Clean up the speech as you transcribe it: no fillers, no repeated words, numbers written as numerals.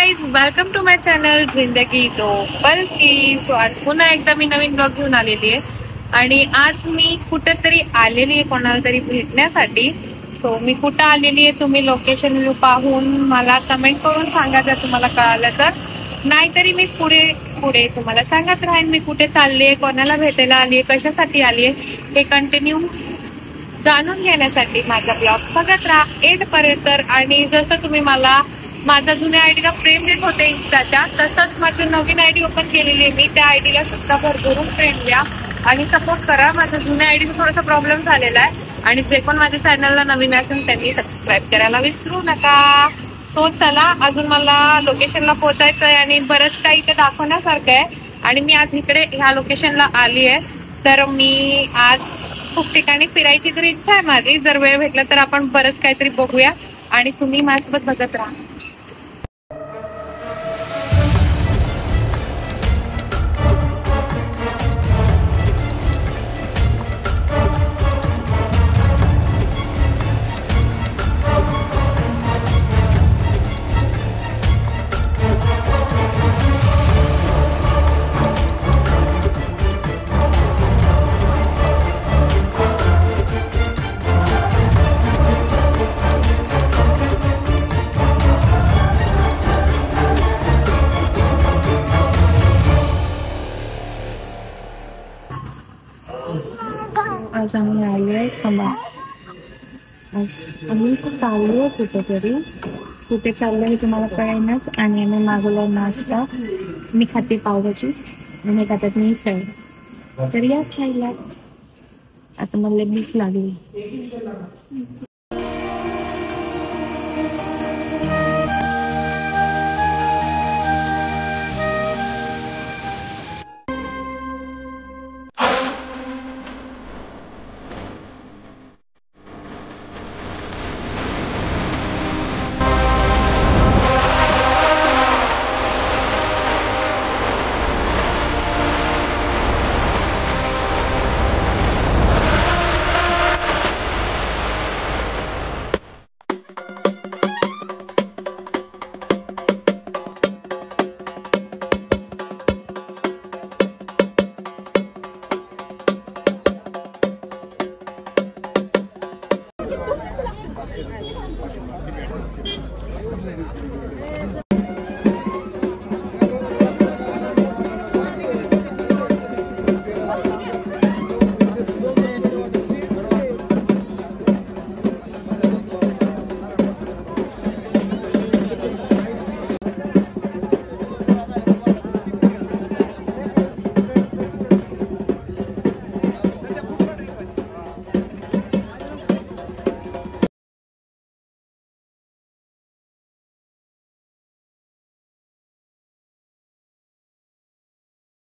Guys, welcome to my channel जिंदगी दो पल की. सो आज पुन्हा एकदा मी नवीन ब्लॉग घेऊन आलेली आहे आणि आज मी कुठेतरी आलेली आहे कोणाला तरी भेटण्यासाठी. सो मी कुठं आलेली आहे तुम्ही लोकेशन व्ह्यू पाहून मला कमेंट करून सांगा जर तुम्हाला कळालं तर. नाहीतरी मी पुढे पुढे तुम्हाला सांगत राहीन मी कुठे चालले, कोणाला भेटायला आली, कशासाठी आली हे कंटिन्यू जाणून घेण्यासाठी माझा ब्लॉग बघत राहा एंड पर्यंत. आणि जसं तुम्ही मला माझ्या जुन्या आयडीला प्रेम देत होते इन्स्टाच्या, तसंच माझी नवीन आयडी ओपन केलेली आहे मी. त्या आयडीला सुद्धा भरभरून प्रेम द्या आणि सपोर्ट करा. माझ्या जुन्या आयडीचा थोडासा प्रॉब्लेम झालेला आहे आणि जे पण माझ्या चॅनलला नवीन असेल त्यांनी सबस्क्राईब करायला विसरू नका. सो चला, अजून मला लोकेशनला पोहोचायचं आहे आणि बरंच काही इथे दाखवण्यासारखं आहे. आणि मी आज इकडे ह्या लोकेशनला आली आहे, तर मी आज खूप ठिकाणी फिरायची तर इच्छा आहे माझी. जर वेळ भेटला तर आपण बरंच काहीतरी बघूया आणि तुम्ही माझ्यासोबत बघत राहा. आज आम्ही आलोय आज आम्ही चाललोय कुठे चाललोय हे तुम्हाला कळेनच. आणि आम्ही मागवला नाश्ता. मी खाते पावभाजी आणि खातात मिसळ. तर या खायला. आता मला भूक लागली.